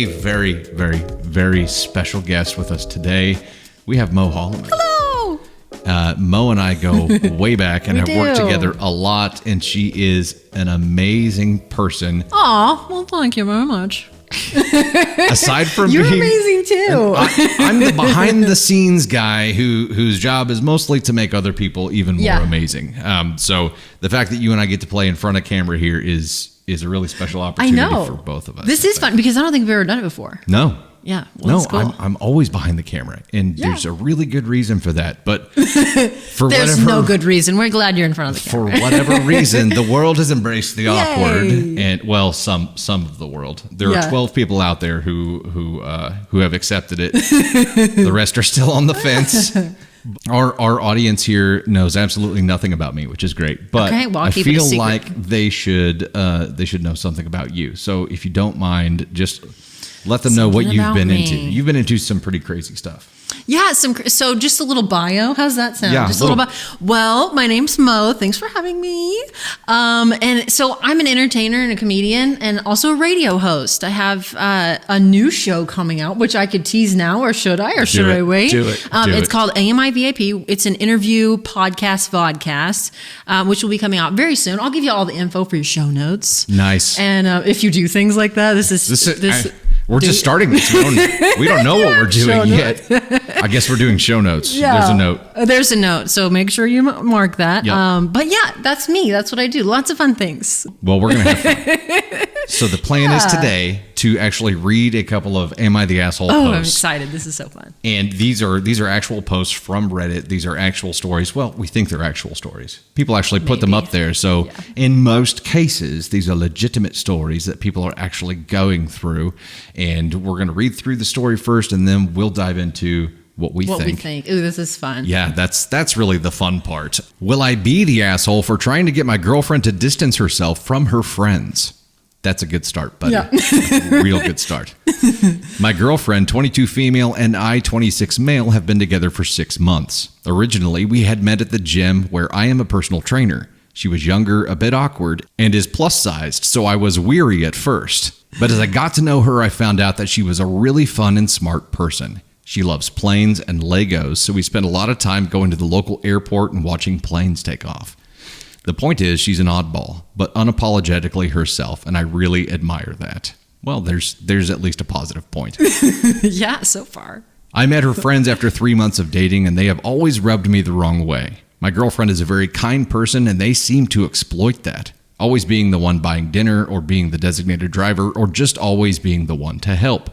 a very, very, very special guest with us today. We have Mo Holloman. Hello! Mo and I go way back and have worked together a lot, and she is an amazing person. Aw, well, thank you very much. Aside from You're being amazing too. I'm the behind the scenes guy whose job is mostly to make other people even more amazing. So the fact that you and I get to play in front of camera here is a really special opportunity for both of us. This is fun because I don't think we've ever done it before. No. Yeah. Well, no, cool. I'm always behind the camera, and there's a really good reason for that. But there's no good reason. We're glad you're in front of the camera. For whatever reason, the world has embraced the awkward, and well, some of the world. There are 12 people out there who have accepted it. The rest are still on the fence. Our audience here knows absolutely nothing about me, which is great. But I feel like they should know something about you. So if you don't mind, just let them know what you've been into. You've been into some pretty crazy stuff. Yeah, so just a little bio. How's that sound? Yeah, just a little bio. Well, my name's Mo. Thanks for having me. And so I'm an entertainer and a comedian and also a radio host. I have a new show coming out, which I could tease now, or should I? Or should I wait? Do it. It's called AMI VIP. It's an interview podcast vodcast, which will be coming out very soon. I'll give you all the info for your show notes. Nice. And if you do things like that, we're just starting this. We don't know what we're doing yet. I guess we're doing show notes. Yeah. There's a note. There's a note. So make sure you mark that. Yep. But yeah, that's me. That's what I do. Lots of fun things. Well, we're going to have fun. So the plan is today to actually read a couple of Am I the Asshole posts. I'm excited. This is so fun. And these are actual posts from Reddit. These are actual stories. Well, we think they're actual stories. People actually put them up there. So in most cases, these are legitimate stories that people are actually going through. And we're going to read through the story first, and then we'll dive into what we think. Ooh, this is fun. Yeah, that's really the fun part. Will I be the asshole for trying to get my girlfriend to distance herself from her friends? That's a good start, buddy. Yeah. A real good start. My girlfriend, 22 female, and I, 26 male, have been together for 6 months. Originally, we had met at the gym where I am a personal trainer. She was younger, a bit awkward, and is plus-sized, so I was weary at first. But as I got to know her, I found out that she was a really fun and smart person. She loves planes and Legos, so we spent a lot of time going to the local airport and watching planes take off. The point is, she's an oddball, but unapologetically herself, and I really admire that. Well, there's at least a positive point. Yeah, so far. I met her friends after 3 months of dating, and they have always rubbed me the wrong way. My girlfriend is a very kind person, and they seem to exploit that. Always being the one buying dinner, or being the designated driver, or just always being the one to help.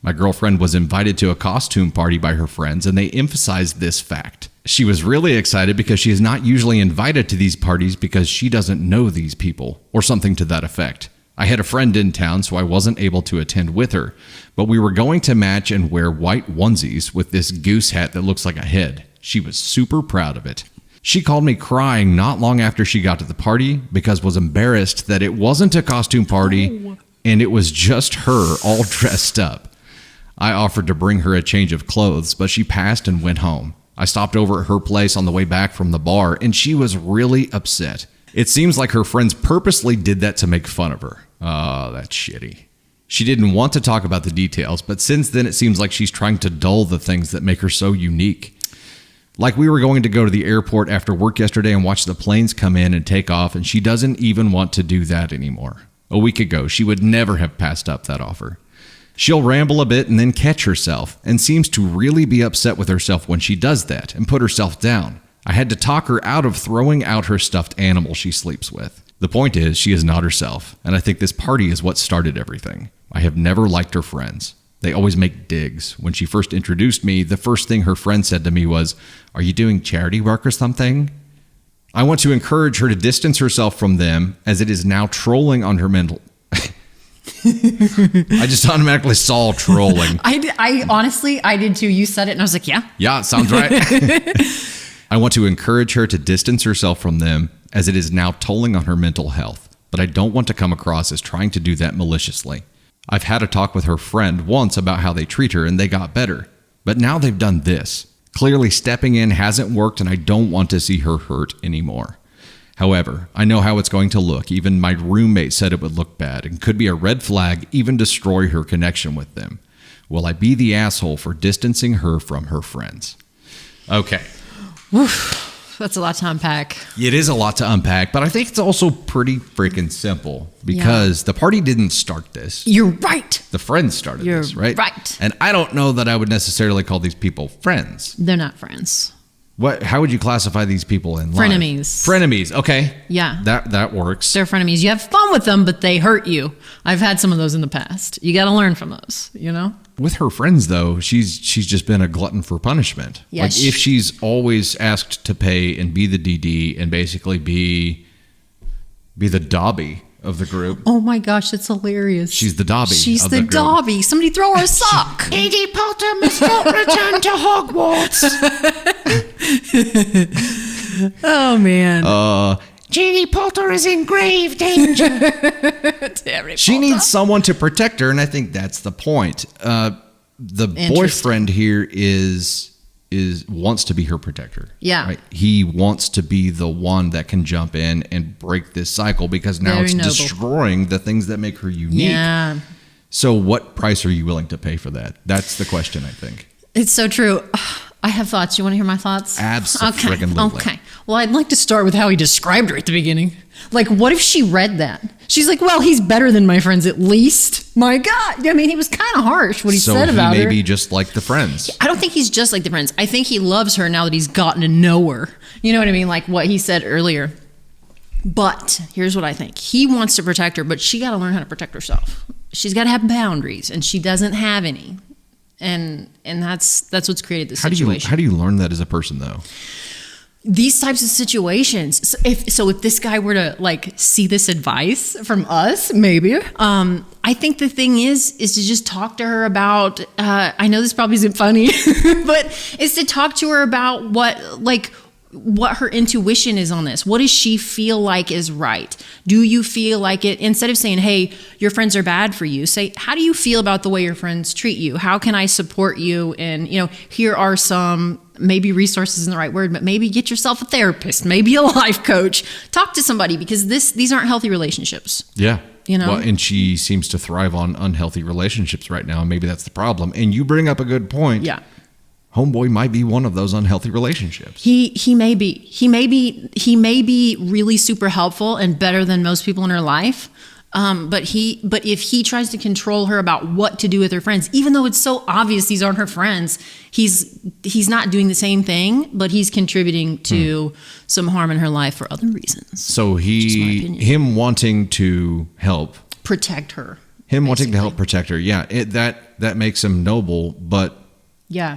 My girlfriend was invited to a costume party by her friends, and they emphasized this fact. She was really excited because she is not usually invited to these parties because she doesn't know these people, or something to that effect. I had a friend in town, so I wasn't able to attend with her, but we were going to match and wear white onesies with this goose hat that looks like a head. She was super proud of it. She called me crying not long after she got to the party because was embarrassed that it wasn't a costume party and it was just her all dressed up. I offered to bring her a change of clothes, but she passed and went home. I stopped over at her place on the way back from the bar, and she was really upset. It seems like her friends purposely did that to make fun of her. Oh, that's shitty. She didn't want to talk about the details, but since then it seems like she's trying to dull the things that make her so unique. Like we were going to go to the airport after work yesterday and watch the planes come in and take off, and she doesn't even want to do that anymore. A week ago, she would never have passed up that offer. She'll ramble a bit and then catch herself, and seems to really be upset with herself when she does that and put herself down. I had to talk her out of throwing out her stuffed animal she sleeps with. The point is, she is not herself, and I think this party is what started everything. I have never liked her friends. They always make digs. When she first introduced me, the first thing her friend said to me was, "Are you doing charity work or something?" I want to encourage her to distance herself from them, as it is now trolling on her mental... I just automatically saw trolling. I honestly did too. You said it and I was like, yeah. Yeah, it sounds right. I want to encourage her to distance herself from them, as it is now tolling on her mental health, but I don't want to come across as trying to do that maliciously. I've had a talk with her friend once about how they treat her and they got better, but now they've done this. Clearly stepping in hasn't worked, and I don't want to see her hurt anymore. However, I know how it's going to look. Even my roommate said it would look bad and could be a red flag, even destroy her connection with them. Will I be the asshole for distancing her from her friends? Okay. Oof. That's a lot to unpack. It is a lot to unpack, but I think it's also pretty freaking simple because the party didn't start this. You're right. The friends started this, right? Right. And I don't know that I would necessarily call these people friends. They're not friends. How would you classify these people in life? Frenemies. Frenemies. Okay. Yeah. That works. They're frenemies. You have fun with them, but they hurt you. I've had some of those in the past. You got to learn from those, With her friends, though, she's just been a glutton for punishment. Yeah, like if she's always asked to pay and be the DD and basically be the Dobby of the group. Oh my gosh, that's hilarious. She's the Dobby. She's of the group. Dobby. Somebody throw her a sock. Lady Potter must not return to Hogwarts. Oh man. Ginny Potter is in grave danger. She needs someone to protect her, and I think that's the point. The boyfriend here is wants to be her protector. Yeah. Right? He wants to be the one that can jump in and break this cycle because now Very it's noble. destroying the things that make her unique. Yeah. So what price are you willing to pay for that? That's the question, I think. It's so true. I have thoughts. You want to hear my thoughts? Absolutely. Okay. Well, I'd like to start with how he described her at the beginning. Like, what if she read that? She's like, well, he's better than my friends at least. My God. I mean, he was kind of harsh what he said about her. So he may be just like the friends. I don't think he's just like the friends. I think he loves her now that he's gotten to know her. You know what I mean? Like what he said earlier. But here's what I think. He wants to protect her, but she got to learn how to protect herself. She's got to have boundaries, and she doesn't have any. And that's what's created this situation. How do you learn that as a person, though? These types of situations. So if this guy were to like see this advice from us, maybe. I think the thing is to just talk to her about. I know this probably isn't funny, but is to talk to her about what her intuition is on this. What does she feel like is right? Do you feel like it? Instead of saying, hey, your friends are bad for you, say, how do you feel about the way your friends treat you? How can I support you? And, here are some, maybe resources isn't the right word, but maybe get yourself a therapist, maybe a life coach. Talk to somebody because these aren't healthy relationships. Yeah. Well, and she seems to thrive on unhealthy relationships right now. And maybe that's the problem. And you bring up a good point. Yeah. Homeboy might be one of those unhealthy relationships. He may be really super helpful and better than most people in her life. But if he tries to control her about what to do with her friends, even though it's so obvious these aren't her friends, he's not doing the same thing, but he's contributing to some harm in her life for other reasons. So him wanting to help protect her. Him wanting to help protect her. Yeah. That makes him noble, but yeah.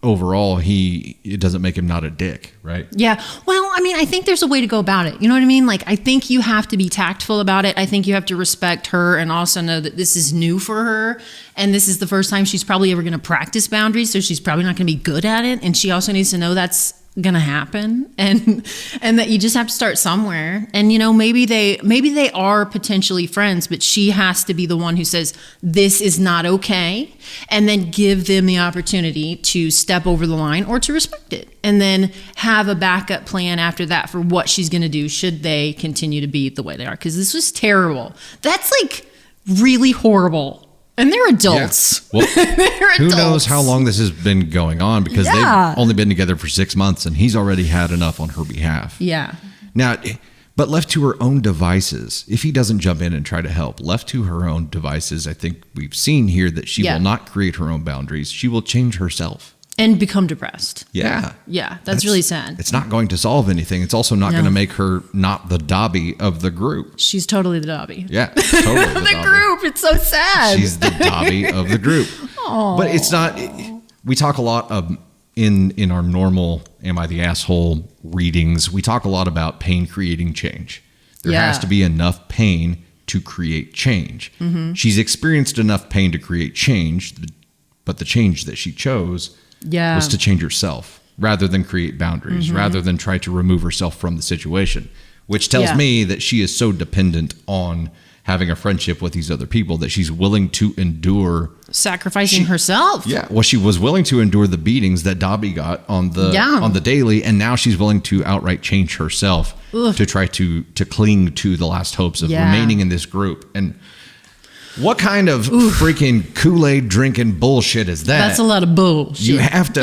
Overall, it doesn't make him not a dick, right? Yeah. Well, I mean, I think there's a way to go about it. You know what I mean? Like, I think you have to be tactful about it. I think you have to respect her and also know that this is new for her. And this is the first time she's probably ever going to practice boundaries. So she's probably not going to be good at it. And she also needs to know that's going to happen and that you just have to start somewhere. And, maybe they are potentially friends, but she has to be the one who says, this is not okay. And then give them the opportunity to step over the line or to respect it. And then have a backup plan after that for what she's going to do should they continue to be the way they are. Because this was terrible. That's like really horrible. And they're adults. Yeah. Well, they're who adults. knows how long this has been going on because they've only been together for 6 months and he's already had enough on her behalf. Yeah. Now, but left to her own devices, if he doesn't jump in and try to help, left to her own devices, I think we've seen here that she will not create her own boundaries. She will change herself. And become depressed. Yeah. Yeah, that's really sad. It's not going to solve anything. It's also not going to make her not the Dobby of the group. She's totally the Dobby. Yeah, totally the Dobby. Group. It's so sad. She's the Dobby of the group. Aww. But it's not. We talk a lot of in our normal "Am I the Asshole" readings. We talk a lot about pain creating change. There has to be enough pain to create change. Mm-hmm. She's experienced enough pain to create change, but the change that she chose was to change herself rather than create boundaries, rather than try to remove herself from the situation, which tells me that she is so dependent on having a friendship with these other people that she's willing to endure sacrificing herself. Yeah. Well, she was willing to endure the beatings that Dobby got on the daily, and now she's willing to outright change herself to try to cling to the last hopes of remaining in this group. And what kind of freaking Kool-Aid drinking bullshit is that? That's a lot of bullshit. You have to.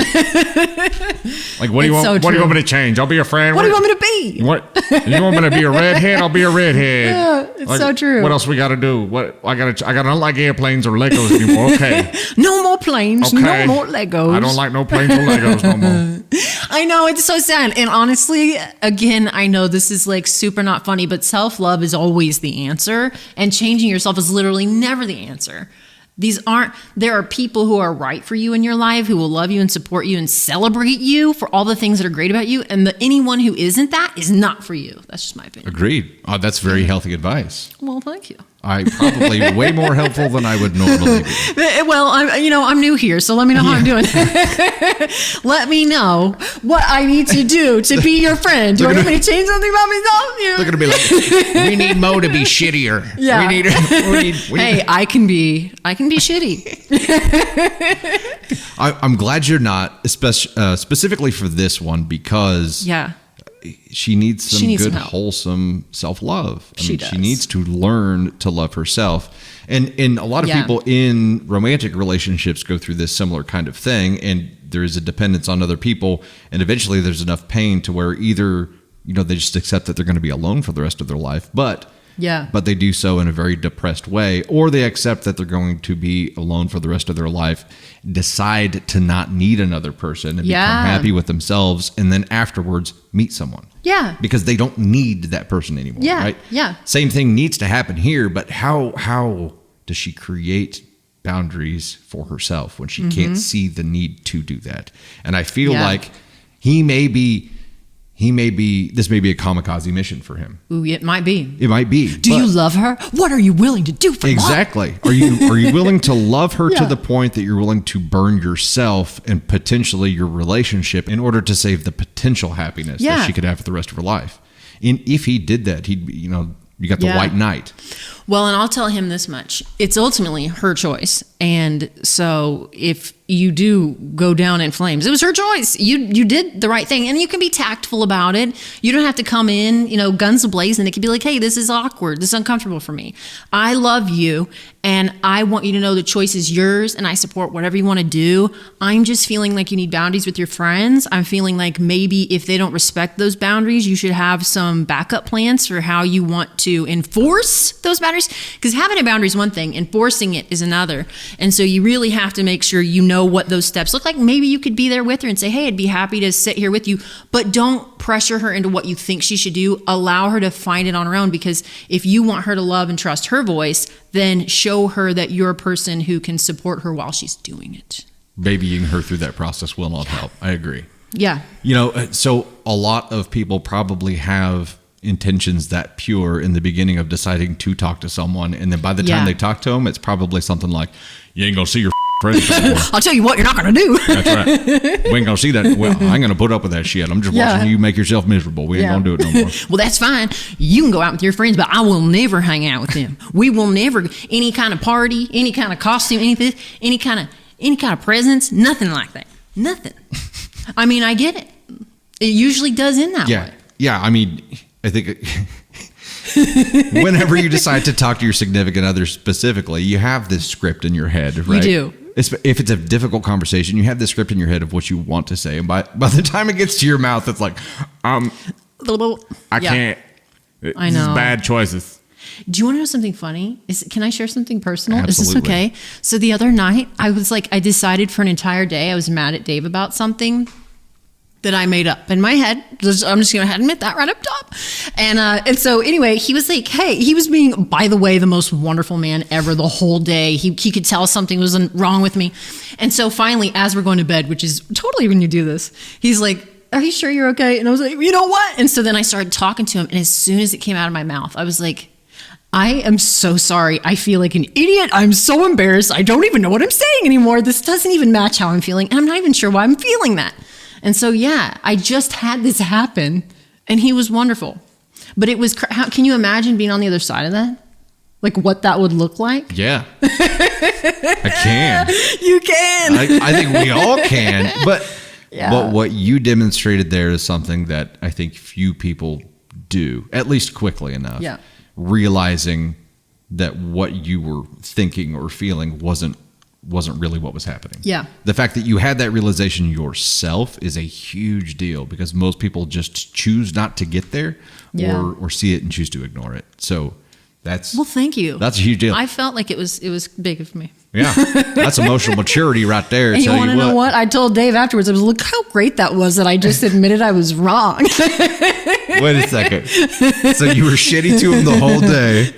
Like, what do you want? So what do you true. want me to change? I'll be a friend. What do you want me to be? What you want me to be a redhead? I'll be a redhead. Yeah, it's so true. What else we got to do? What I don't like airplanes or Legos anymore. Okay. No more planes. Okay. No more Legos. I don't like no planes or Legos no more. I know, it's so sad. And honestly, again, I know this is like super not funny, but self-love is always the answer. And changing yourself is literally never the answer. There are people who are right for you in your life, who will love you and support you and celebrate you for all the things that are great about you. And anyone who isn't that is not for you. That's just my opinion. Agreed. That's very healthy advice. Well, thank you. I probably way more helpful than I would normally be. Well, I'm new here, so let me know how I'm doing. Let me know what I need to do to be your friend. Do I need me to change something about myself? They're going to be like, we need Mo to be shittier. Yeah. We need Hey, I can be shitty. I'm glad you're not, specifically for this one, because she needs some good, wholesome self-love. She needs to learn to love herself. And a lot of people in romantic relationships go through this similar kind of thing, and there is a dependence on other people, and eventually there's enough pain to where either, they just accept that they're going to be alone for the rest of their life, but they do so in a very depressed way, or they accept that they're going to be alone for the rest of their life, decide to not need another person and become happy with themselves, and then afterwards meet someone. Yeah. Because they don't need that person anymore, right? Yeah. Same thing needs to happen here, but how does she create boundaries for herself when she can't see the need to do that? And I feel like this may be a kamikaze mission for him. Ooh, it might be. It might be. Do you love her? What are you willing to do for love? Exactly. Are you willing to love her to the point that you're willing to burn yourself and potentially your relationship in order to save the potential happiness that she could have for the rest of her life? And if he did that, he'd be, you got the white knight. Well, and I'll tell him this much. It's ultimately her choice. And so if you do go down in flames, it was her choice. You did the right thing, and you can be tactful about it. You don't have to come in, guns a-blazing. It could be like, hey, this is awkward. This is uncomfortable for me. I love you, and I want you to know the choice is yours, and I support whatever you want to do. I'm just feeling like you need boundaries with your friends. I'm feeling like maybe if they don't respect those boundaries, you should have some backup plans for how you want to enforce those boundaries. Because having a boundary is one thing, enforcing it is another. And so you really have to make sure you know what those steps look like. Maybe you could be there with her and say, hey, I'd be happy to sit here with you, but don't pressure her into what you think she should do. Allow her to find it on her own, because if you want her to love and trust her voice, then show her that you're a person who can support her while she's doing it. Babying her through that process will not help. I agree. Yeah. So a lot of people probably have intentions that pure in the beginning of deciding to talk to someone, and then by the time they talk to them, it's probably something like, you ain't gonna see your friends anymore. I'll tell you what you're not gonna do. That's right. We ain't gonna see that. Well, I ain't gonna put up with that shit. I'm just watching you make yourself miserable. We ain't gonna do it no more. Well, that's fine. You can go out with your friends, but I will never hang out with them. We will never, any kind of party, any kind of costume, anything, any kind of presents, nothing like that. Nothing. I mean, I get it. It usually does end that way. Yeah, I mean, I think whenever you decide to talk to your significant other specifically, you have this script in your head, right? You do. If it's a difficult conversation, you have this script in your head of what you want to say. And by the time it gets to your mouth, it's like, I can't. I know. This is bad choices. Do you want to know something funny? Can I share something personal? Absolutely. Is this okay? So the other night, I decided for an entire day, I was mad at Dave about something that I made up in my head. I'm just going to admit that right up top. And so anyway, he was like, hey, he was being, by the way, the most wonderful man ever the whole day. He could tell something was wrong with me. And so finally, as we're going to bed, which is totally when you do this, he's like, are you sure you're okay? And I was like, you know what? And so then I started talking to him. And as soon as it came out of my mouth, I was like, I am so sorry. I feel like an idiot. I'm so embarrassed. I don't even know what I'm saying anymore. This doesn't even match how I'm feeling. And I'm not even sure why I'm feeling that. And so, I just had this happen, and he was wonderful. But it was, can you imagine being on the other side of that? Like what that would look like? Yeah. I can. You can. I think we all can. But what you demonstrated there is something that I think few people do, at least quickly enough. Yeah. Realizing that what you were thinking or feeling wasn't really what was happening. Yeah. The fact that you had that realization yourself is a huge deal because most people just choose not to get there or see it and choose to ignore it. So Well, thank you. That's a huge deal. I felt like it was big of me. Yeah. That's emotional maturity right there. And you want to know what? I told Dave afterwards, I was, look how great that was that I just admitted I was wrong. Wait a second. So you were shitty to him the whole day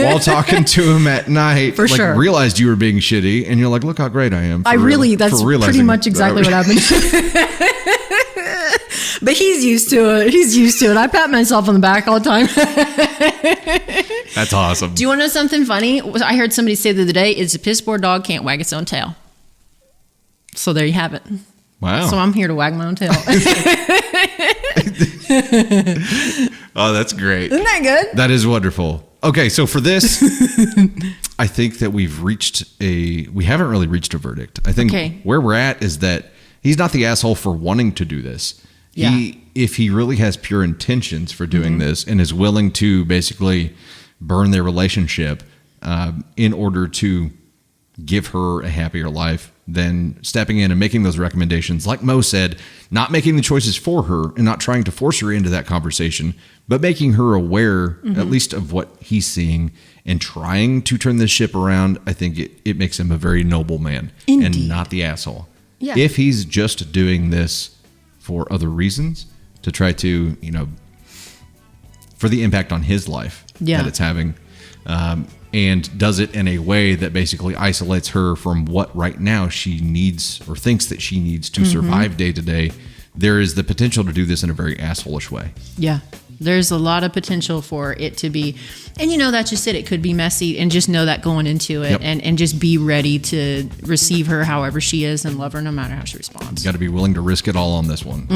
while talking to him at night. For sure. Realized you were being shitty and you're like, look how great I am. That's pretty much exactly what happened. But he's used to it. I pat myself on the back all the time. That's awesome. Do you want to know something funny? I heard somebody say the other day, it's a piss poor dog can't wag its own tail. So there you have it. Wow. So I'm here to wag my own tail. Oh, that's great. Isn't that good? That is wonderful. Okay, so for this, I think that we haven't really reached a verdict. I think where we're at is that he's not the asshole for wanting to do this. Yeah. If he really has pure intentions for doing this and is willing to basically burn their relationship in order to give her a happier life, then stepping in and making those recommendations, like Mo said, not making the choices for her and not trying to force her into that conversation, but making her aware at least of what he's seeing and trying to turn this ship around. I think it makes him a very noble man. Indeed. And not the asshole. Yeah. If he's just doing this for other reasons, to try to, for the impact on his life that it's having, and does it in a way that basically isolates her from what right now she needs or thinks that she needs to survive day to day, there is the potential to do this in a very asshole-ish way. Yeah. There's a lot of potential for it to be, and that's just it. It could be messy, and just know that going into it, and just be ready to receive her however she is and love her no matter how she responds. Got to be willing to risk it all on this one.